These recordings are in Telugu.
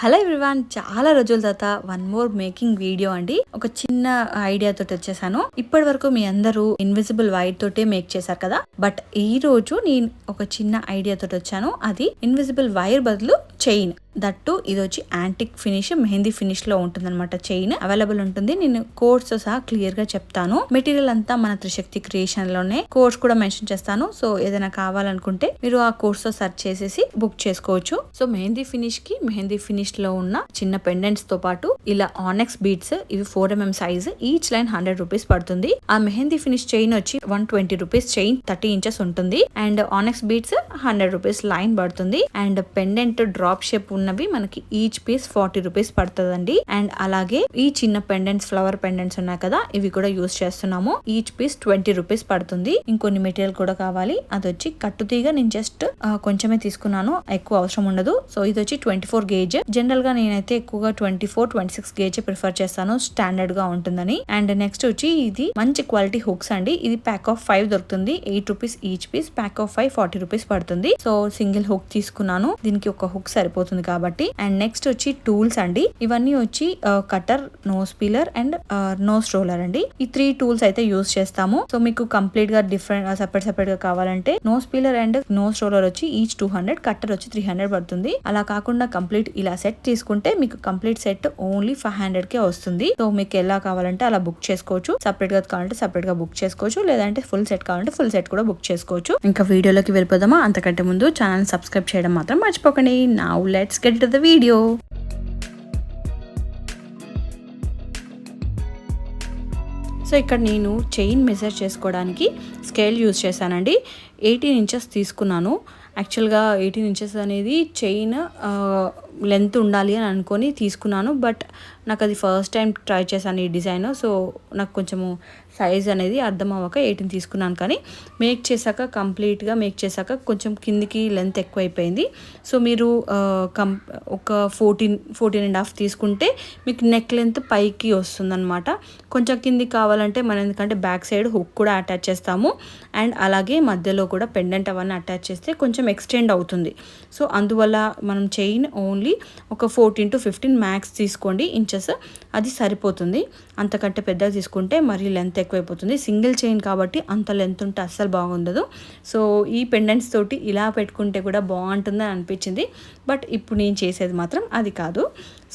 హలో ఎవ్రీవన్, చాలా రోజుల తర్వాత వన్ మోర్ మేకింగ్ వీడియో అండి. ఒక చిన్న ఐడియా తోటి వచ్చేసాను. ఇప్పటి వరకు మీ అందరూ ఇన్విజిబుల్ వైర్ తోటే మేక్ చేశారు కదా, బట్ ఈ రోజు నేను ఒక చిన్న ఐడియా తోటి వచ్చాను. అది ఇన్విజిబుల్ వైర్ బదులు చైన్. దట్టు ఇది వచ్చి యాంటిక్ ఫినిష్, మెహందీ ఫినిష్ లో ఉంటుంది అనమాట. చైన్ అవైలబుల్ ఉంటుంది. నేను కోడ్స్ తో సహా క్లియర్ గా చెప్తాను. మెటీరియల్ అంతా మన త్రిశక్తి క్రియేషన్ లోనే, కోడ్స్ కూడా మెన్షన్ చేస్తాను. సో ఏదైనా కావాలనుకుంటే మీరు ఆ కోడ్స్ తో సెర్చ్ చేసేసి బుక్ చేసుకోవచ్చు. సో మెహందీ ఫినిష్ లో ఉన్న చిన్న పెండెంట్స్ తో పాటు ఇలా ఆనెక్స్ బీడ్స్, ఇవి 4mm size, each line 100 rupees పడుతుంది. ఆ మెహందీ ఫినిష్ చైన్ వచ్చి 120 రూపీస్, చైన్ 30 ఇంచెస్ ఉంటుంది. అండ్ ఆనెక్స్ బీడ్స్ 100 రూపీస్ లైన్ పడుతుంది. అండ్ పెండెంట్ డ్రాప్ షేప్ ఉన్నవి మనకి ఈచ్ పీస్ 40 రూపీస్ పడుతుందండి. అండ్ అలాగే ఈ చిన్న పెండెంట్స్, ఫ్లవర్ పెండెంట్స్ ఉన్నాయి కదా, ఇవి కూడా యూస్ చేస్తున్నాము. ఈచ్ పీస్ 20 రూపీస్ పడుతుంది. ఇంకొన్ని మెటీరియల్ కూడా కావాలి. అది వచ్చి కట్టుతీగ నేను జస్ట్ కొంచెమే తీసుకున్నాను, ఎక్కువ అవసరం ఉండదు. సో ఇది వచ్చి 24 గేజ్. జనరల్ గా నేనైతే ఎక్కువగా 24-26 గేజ్ ప్రిఫర్ చేస్తాను, స్టాండర్డ్ గా ఉంటుందని. అండ్ నెక్స్ట్ వచ్చి ఇది మంచి క్వాలిటీ హుక్స్ అండి. ఇది ప్యాక్ ఆఫ్ 5 దొరుకుతుంది, 8 rupees each piece. Pack of 5 40 rupees పడుతుంది. సో సింగిల్ హుక్ తీసుకున్నాను, దీనికి ఒక హుక్ సరిపోతుంది కాబట్టి. అండ్ నెక్స్ట్ వచ్చి టూల్స్ అండి. ఇవన్నీ వచ్చి cutter, nose peeler and nose roller అండి. ఈ 3 టూల్స్ అయితే యూస్ చేస్తాము. సో మీకు కంప్లీట్ గా డిఫరెంట్ సెపరేట్ గా కావాలంటే nose peeler and nose roller వచ్చి ఈచ్ 200, కట్టర్ వచ్చి 300 పడుతుంది. అలా కాకుండా కంప్లీట్ ఇలా సెట్ తీసుకుంటే మీకు కంప్లీట్ సెట్ ఓన్లీ 500 కే వస్తుంది. సో మీకు ఎలా కావాలంటే అలా బుక్ చేసుకోవచ్చు. సెపరేట్ గా కావాలంటే సెపరేట్ గా బుక్ చేసుకోవచ్చు, లేదంటే ఫుల్ సెట్ కావాలంటే ఫుల్ సెట్ కూడా బుక్ చేసుకోవచ్చు. ఇంకా వీడియోలోకి వెళ్ళిపోదామా? అంతకంటే ముందు ఛానల్ సబ్స్క్రైబ్ చేయడం మాత్రం మర్చిపోకండి. Now let's get to the video. So ఇక్కడ నేను చైన్ మెజర్ చేసుకోవడానికి స్కేల్ యూజ్ చేశానండి. 18 ఇంచెస్ తీసుకున్నాను. యాక్చువల్గా 18 ఇంచెస్ అనేది చైన్ లెంత్ ఉండాలి అని అనుకొని తీసుకున్నాను. బట్ నాకు అది ఫస్ట్ టైం ట్రై చేశాను ఈ డిజైన్. సో నాకు కొంచెము సైజ్ అనేది అర్థం అవ్వక 18 తీసుకున్నాను. కానీ కంప్లీట్గా మేక్ చేశాక కొంచెం కిందికి లెంత్ ఎక్కువ అయిపోయింది. సో మీరు ఒక 14.5 తీసుకుంటే మీకు నెక్ లెంత్ పైకి వస్తుందన్నమాట. కొంచెం కిందికి కావాలంటే మనం, ఎందుకంటే బ్యాక్ సైడ్ హుక్ కూడా అటాచ్ చేస్తాము. అండ్ అలాగే మధ్యలో కూడా పెండెంట్ అవన్నీ అటాచ్ చేస్తే కొంచెం ఎక్స్టెండ్ అవుతుంది. సో అందువల్ల మనం చైన్ ఓన్లీ ఒక 14 to 15 మ్యాక్స్ తీసుకోండి ఇంచెస్, అది సరిపోతుంది. అంతకంటే పెద్దగా తీసుకుంటే మరీ లెంత్ ఎక్కువైపోతుంది. సింగిల్ చైన్ కాబట్టి అంత లెంత్ ఉంటే అస్సలు బాగుండదు. సో ఈ పెండెంట్స్ తోటి ఇలా పెట్టుకుంటే కూడా బాగుంటుందని అనిపించింది. బట్ ఇప్పుడు నేను చేసేది మాత్రం అది కాదు.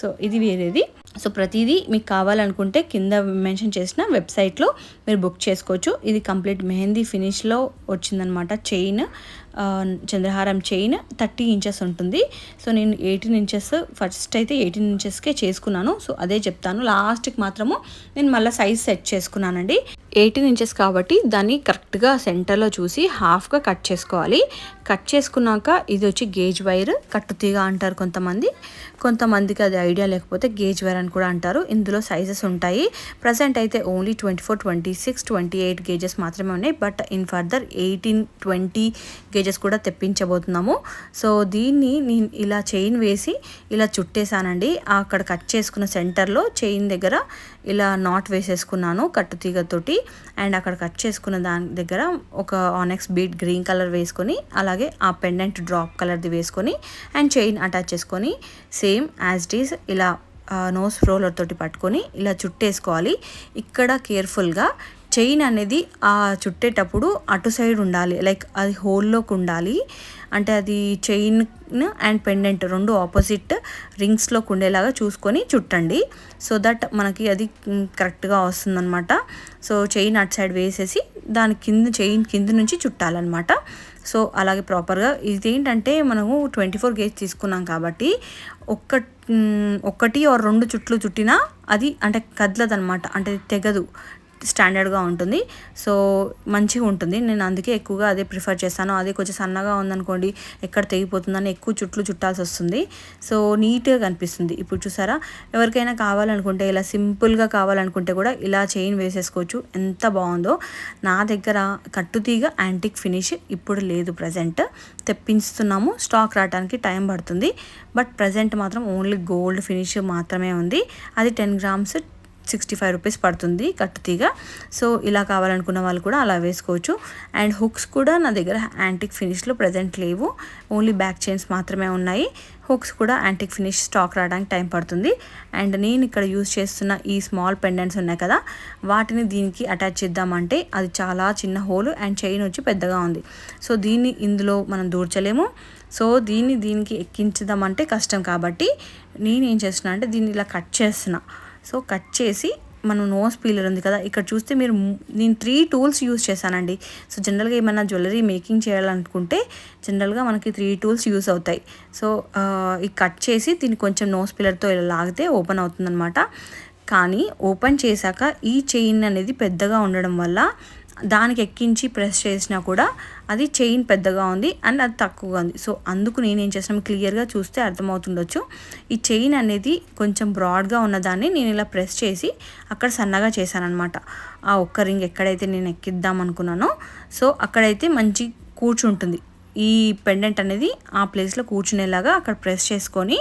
సో ఇది వేరేది. సో ప్రతిదీ మీకు కావాలనుకుంటే కింద మెన్షన్ చేసిన వెబ్సైట్లో మీరు బుక్ చేసుకోవచ్చు. ఇది కంప్లీట్ మెహందీ ఫినిష్లో వచ్చిందనమాట. చైన్, చంద్రహారం చైన్ 30 ఇంచెస్ ఉంటుంది. సో నేను 18 ఇంచెస్ ఫస్ట్ అయితే 18 ఇంచెస్కే చేసుకున్నాను. సో అదే చెప్తాను. లాస్ట్కి మాత్రము నేను మళ్ళీ సైజ్ సెట్ చేసుకున్నానండి. 18 ఇంచెస్ కాబట్టి దాన్ని కరెక్ట్గా సెంటర్లో చూసి హాఫ్గా కట్ చేసుకోవాలి. కట్ చేసుకున్నాక ఇది వచ్చి గేజ్ వైర్, కట్టుతీగ అంటారు కొంతమందికి అది ఐడియా లేకపోతే గేజ్ వైర్ అని కూడా అంటారు. ఇందులో సైజెస్ ఉంటాయి. ప్రజెంట్ అయితే ఓన్లీ 24, 26, 28 గేజెస్ మాత్రమే ఉన్నాయి. బట్ ఇన్ ఫర్దర్ 18, 20 గేజెస్ కూడా తెప్పించబోతున్నాము. సో దీన్ని నేను ఇలా చైన్ వేసి ఇలా చుట్టేసానండి. అక్కడ కట్ చేసుకున్న సెంటర్లో చైన్ దగ్గర ఇలా నాట్ వేసేసుకున్నాను కట్టుతీగతోటి. అండ్ అక్కడ కట్ చేసుకున్న దాని దగ్గర ఒక ఆనెక్స్ బీడ్ గ్రీన్ కలర్ వేసుకొని, అలాగే ఆ పెండెంట్ డ్రాప్ కలర్ది వేసుకొని అండ్ చైన్ అటాచ్ చేసుకొని సేమ్ యాజ్ ఇట్ ఈస్ ఇలా నోస్ రోలర్ తోటి పట్టుకొని ఇలా చుట్టేసుకోవాలి. ఇక్కడ కేర్ఫుల్గా చైన్ అనేది ఆ చుట్టేటప్పుడు అటు సైడ్ ఉండాలి, లైక్ అది హోల్లోకి ఉండాలి. అంటే అది చైన్ అండ్ పెండెంట్ రెండు ఆపోజిట్ రింగ్స్లోకి ఉండేలాగా చూసుకొని చుట్టండి. సో దట్ మనకి అది కరెక్ట్గా వస్తుందన్నమాట. సో చైన్ అటు సైడ్ వేసేసి దాని చైన్ కింద నుంచి చుట్టాలన్నమాట. సో అలాగే ప్రాపర్గా ఇదేంటంటే మనము 24 గేజ్ తీసుకున్నాం కాబట్టి ఒకటి ఆర్ 2 చుట్లు చుట్టినా అది అంటే కదలదనమాట, అంటే తెగదు, స్టాండర్డ్గా ఉంటుంది. సో మంచిగా ఉంటుంది. నేను అందుకే ఎక్కువగా అదే ప్రిఫర్ చేస్తాను. అదే కొంచెం సన్నగా ఉందనుకోండి ఎక్కడ తెగిపోతుందని ఎక్కువ చుట్లు చుట్టాల్సి వస్తుంది. సో నీట్గా కనిపిస్తుంది. ఇప్పుడు చూసారా, ఎవరికైనా కావాలనుకుంటే ఇలా సింపుల్గా కావాలనుకుంటే కూడా ఇలా చైన్ వేసేసుకోవచ్చు. ఎంత బాగుందో. నా దగ్గర కట్టుతీగ యాంటిక్ ఫినిష్ ఇప్పుడు లేదు, ప్రజెంట్ తెప్పిస్తున్నాము. స్టాక్ రావడానికి టైం పడుతుంది. బట్ ప్రజెంట్ మాత్రం ఓన్లీ గోల్డ్ ఫినిష్ మాత్రమే ఉంది. అది 10 grams 65 రూపీస్ పడుతుంది కట్టుతీగ. సో ఇలా కావాలనుకున్న వాళ్ళు కూడా అలా వేసుకోవచ్చు. అండ్ హుక్స్ కూడా నా దగ్గర యాంటిక్ ఫినిష్లో ప్రజెంట్ లేవు, ఓన్లీ బ్యాక్ చైన్స్ మాత్రమే ఉన్నాయి. హుక్స్ కూడా యాంటిక్ ఫినిష్ స్టాక్ రావడానికి టైం పడుతుంది. అండ్ నేను ఇక్కడ యూజ్ చేస్తున్న ఈ స్మాల్ పెండెంట్స్ ఉన్నాయి కదా, వాటిని దీనికి అటాచ్ చేద్దామంటే అది చాలా చిన్న హోల్ అండ్ చైన్ వచ్చి పెద్దగా ఉంది. సో దీన్ని ఇందులో మనం దూర్చలేము. సో దీనికి ఎక్కించుదామంటే కష్టం కాబట్టి నేనేం చేస్తున్నా అంటే దీన్ని ఇలా కట్ చేస్తున్నా. సో కట్ చేసి మనం నోస్ పీలర్ ఉంది కదా, ఇక్కడ చూస్తే నేను 3 టూల్స్ యూజ్ చేశానండి. సో జనరల్గా ఏమైనా జ్యువెలరీ మేకింగ్ చేయాలనుకుంటే జనరల్గా మనకి 3 టూల్స్ యూజ్ అవుతాయి. సో ఈ కట్ చేసి దీన్ని కొంచెం నోస్ పీలర్తో ఇలా లాగితే ఓపెన్ అవుతుందన్నమాట. కానీ ఓపెన్ చేశాక ఈ చైన్ అనేది పెద్దగా ఉండడం వల్ల దానికి ఎక్కించి ప్రెస్ చేసినా కూడా అది చైన్ పెద్దగా ఉంది అండ్ అది తక్కువగా ఉంది. సో అందుకు నేనేం చేసాను, క్లియర్గా చూస్తే అర్థమవుతుండొచ్చు. ఈ చైన్ అనేది కొంచెం బ్రాడ్గా ఉన్నదాన్ని నేను ఇలా ప్రెస్ చేసి అక్కడ సన్నగా చేశాను అనమాట. ఆ ఒక్క రింగ్ ఎక్కడైతే నేను ఎక్కిద్దాం అనుకున్నానో సో అక్కడైతే మంచి కూర్చుంటుంది. ఈ పెండెంట్ అనేది ఆ ప్లేస్లో కూర్చునేలాగా అక్కడ ప్రెస్ చేసుకొని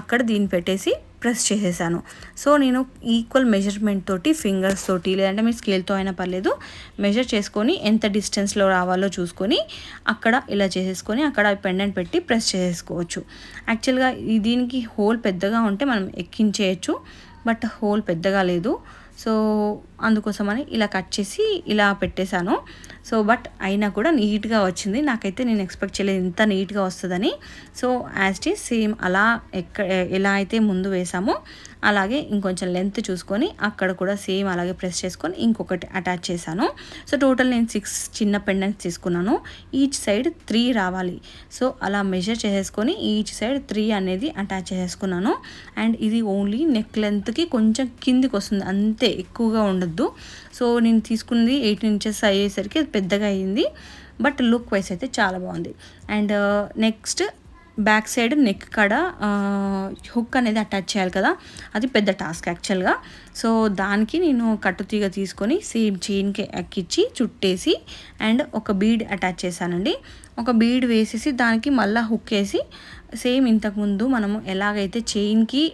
అక్కడ దీన్ని పెట్టేసి ప్రెస్ చేసేసాను. సో నేను ఈక్వల్ మెజర్మెంట్ తోటి ఫింగర్స్ తోటి లేదంటే మీరు స్కేల్తో అయినా పర్లేదు మెజర్ చేసుకొని ఎంత డిస్టెన్స్లో రావాలో చూసుకొని అక్కడ ఇలా చేసేసుకొని అక్కడ పెండెంట్ పెట్టి ప్రెస్ చేసేసుకోవచ్చు. యాక్చువల్గా దీనికి హోల్ పెద్దగా ఉంటే మనం ఎక్కించేయచ్చు, బట్ హోల్ పెద్దగా లేదు. సో అందుకోసమని ఇలా కట్ చేసి ఇలా పెట్టేశాను. సో బట్ అయినా కూడా నీట్గా వచ్చింది. నాకైతే నేను ఎక్స్పెక్ట్ చేయలేదు ఇంత నీట్గా వస్తుందని. So as it is same అలా ఎలా అయితే ముందు వేసామో అలాగే ఇంకొంచెం లెంత్ చూసుకొని అక్కడ కూడా సేమ్ అలాగే ప్రెస్ చేసుకొని ఇంకొకటి అటాచ్ చేశాను. సో టోటల్ నేను 6 చిన్న పెండెంట్స్ తీసుకున్నాను. ఈచ్ సైడ్ 3 రావాలి. సో అలా మెజర్ చేసేసుకొని ఈచ్ సైడ్ 3 అనేది అటాచ్ చేసేసుకున్నాను. అండ్ ఇది ఓన్లీ నెక్ లెంత్కి కొంచెం కిందికి వస్తుంది, అంతే, ఎక్కువగా ఉండద్దు. సో నేను తీసుకున్నది 18 ఇంచెస్ అయ్యేసరికి అది పెద్దగా అయ్యింది, బట్ లుక్ వైస్ అయితే చాలా బాగుంది. And next back side neck కాడ హుక్ అనేది అటాచ్ చేయాలి కదా, అది పెద్ద టాస్క్ యాక్చువల్గా. సో దానికి నేను కట్టుతీగ తీసుకొని సేమ్ చైన్కి ఎక్కించి చుట్టేసి అండ్ ఒక బీడ్ అటాచ్ చేశానండి. ఒక బీడ్ వేసేసి దానికి మళ్ళీ హుక్ వేసి సేమ్ ఇంతకుముందు మనము ఎలాగైతే చైన్కి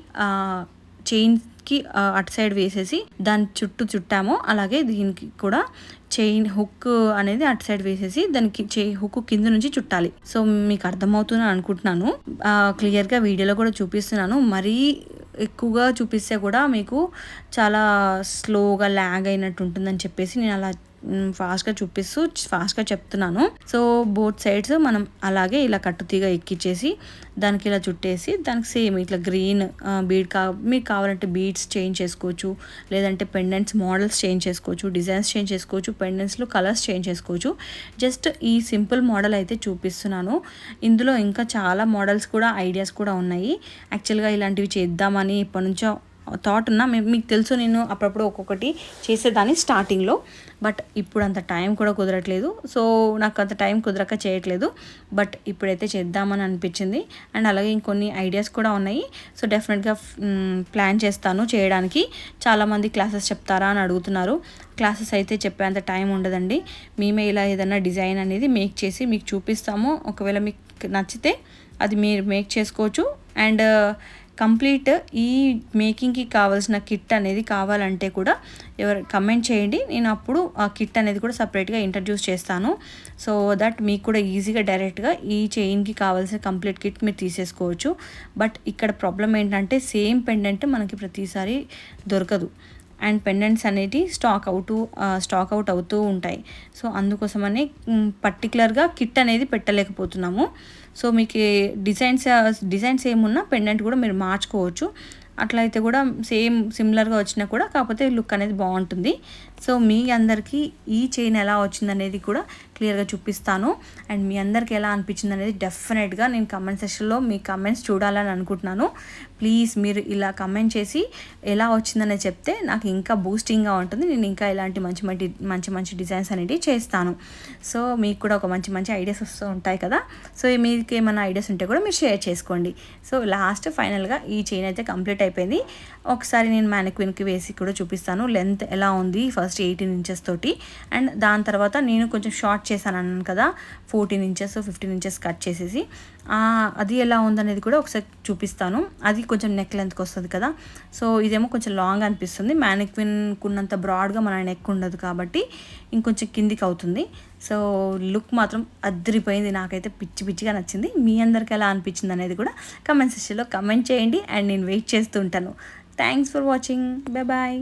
అటు సైడ్ వేసేసి దాని చుట్టూ చుట్టామో అలాగే దీనికి కూడా చైన్ హుక్ అనేది అటు సైడ్ వేసేసి దానికి హుక్ కింద నుంచి చుట్టాలి. సో మీకు అర్థమవుతుందని అనుకుంటున్నాను, క్లియర్గా వీడియోలో కూడా చూపిస్తున్నాను. మరీ ఎక్కువగా చూపిస్తే కూడా మీకు చాలా స్లోగా ల్యాగ్ అయినట్టు ఉంటుందని చెప్పేసి నేను అలా ఫాస్ట్గా చెప్తున్నాను. సో బోత్ సైడ్స్ మనం అలాగే ఇలా కట్టుతీగ ఎక్కిచ్చేసి దానికి ఇలా చుట్టేసి దానికి సేమ్ ఇట్లా గ్రీన్ బీడ్ మీకు కావాలంటే బీడ్స్ చేంజ్ చేసుకోవచ్చు, లేదంటే పెండెంట్స్ మోడల్స్ చేంజ్ చేసుకోవచ్చు, డిజైన్స్ చేంజ్ చేసుకోవచ్చు, పెండెంట్స్లో కలర్స్ చేంజ్ చేసుకోవచ్చు. జస్ట్ ఈ సింపుల్ మోడల్ అయితే చూపిస్తున్నాను. ఇందులో ఇంకా చాలా మోడల్స్ కూడా ఐడియాస్ కూడా ఉన్నాయి. యాక్చువల్గా ఇలాంటివి చేద్దామని ఇప్పటి నుంచో థాట్ ఉన్నా, మీకు తెలుసు నేను అప్పుడప్పుడు ఒక్కొక్కటి చేసేదాన్ని స్టార్టింగ్లో, బట్ ఇప్పుడు అంత టైం కూడా కుదరట్లేదు. సో నాకు అంత టైం కుదరక చేయట్లేదు, బట్ ఇప్పుడైతే చేద్దామని అనిపించింది. అండ్ అలాగే ఇంకొన్ని ఐడియాస్ కూడా ఉన్నాయి. సో డెఫినెట్గా ప్లాన్ చేస్తాను చేయడానికి. చాలామంది క్లాసెస్ చెప్తారా అని అడుగుతున్నారు. క్లాసెస్ అయితే చెప్పేంత టైం ఉండదండి. మేమే ఇలా ఏదైనా డిజైన్ అనేది మేక్ చేసి మీకు చూపిస్తాము. ఒకవేళ మీకు నచ్చితే అది మీరు మేక్ చేసుకోవచ్చు. అండ్ కంప్లీట్ ఈ మేకింగ్కి కావాల్సిన కిట్ అనేది కావాలంటే కూడా కమెంట్ చేయండి. నేను అప్పుడు ఆ కిట్ అనేది కూడా సపరేట్గా ఇంట్రడ్యూస్ చేస్తాను. సో దట్ మీకు కూడా ఈజీగా డైరెక్ట్గా ఈ చైన్కి కావాల్సిన కంప్లీట్ కిట్ మీరు తీసేసుకోవచ్చు. బట్ ఇక్కడ ప్రాబ్లం ఏంటంటే సేమ్ పెండెంట్ మనకి ప్రతిసారి దొరకదు. అండ్ పెండెంట్స్ అనేవి స్టాక్ అవుట్ అవుతూ ఉంటాయి. సో అందుకోసమని పర్టికులర్గా కిట్ అనేది పెట్టలేకపోతున్నాము. సో మీకు డిజైన్స్ ఏమున్నా పెండెంట్ కూడా మీరు మార్చుకోవచ్చు. అట్లా అయితే కూడా సేమ్ సిమిలర్గా వచ్చినా కూడా కాకపోతే లుక్ అనేది బాగుంటుంది. సో మీ అందరికీ ఈ చైన్ ఎలా వచ్చిందనేది కూడా క్లియర్గా చూపిస్తాను. అండ్ మీ అందరికీ ఎలా అనిపించింది అనేది డెఫినెట్గా నేను కమెంట్ సెక్షన్లో మీ కమెంట్స్ చూడాలని అనుకుంటున్నాను. ప్లీజ్ మీరు ఇలా కమెంట్ చేసి ఎలా వచ్చిందనేది చెప్తే నాకు ఇంకా బూస్టింగ్గా ఉంటుంది. నేను ఇంకా ఇలాంటి మంచి డిజైన్స్ అనేవి చేస్తాను. సో మీకు కూడా ఒక మంచి ఐడియాస్ వస్తూ ఉంటాయి కదా. సో మీకు ఏమైనా ఐడియాస్ ఉంటే కూడా మీరు షేర్ చేసుకోండి. సో లాస్ట్ ఫైనల్గా ఈ చైన్ అయితే కంప్లీట్ అయిపోయింది. ఒకసారి నేను మ్యానిక్విన్కి వేసి కూడా చూపిస్తాను లెంత్ ఎలా ఉంది. ఫస్ట్ ఫస్ట్ 18 ఇంచెస్ తోటి. అండ్ దాని తర్వాత నేను కొంచెం షార్ట్ చేశాను అన్నాను కదా, 14 ఇంచెస్ 15 ఇంచెస్ కట్ చేసేసి అది ఎలా ఉందనేది కూడా ఒకసారి చూపిస్తాను. అది కొంచెం నెక్ లెంత్కి వస్తుంది కదా, సో ఇదేమో కొంచెం లాంగ్ అనిపిస్తుంది. మ్యానిక్విన్కు ఉన్నంత బ్రాడ్గా మన నెక్ ఉండదు కాబట్టి ఇంకొంచెం కిందికి అవుతుంది. సో లుక్ మాత్రం అదిరిపోయింది, నాకైతే పిచ్చి పిచ్చిగా నచ్చింది. మీ అందరికి ఎలా అనిపించింది అనేది కూడా కమెంట్ సెక్షన్లో కమెంట్ చేయండి. అండ్ నేను వెయిట్ చేస్తూ ఉంటాను. Thanks for watching. Bye bye.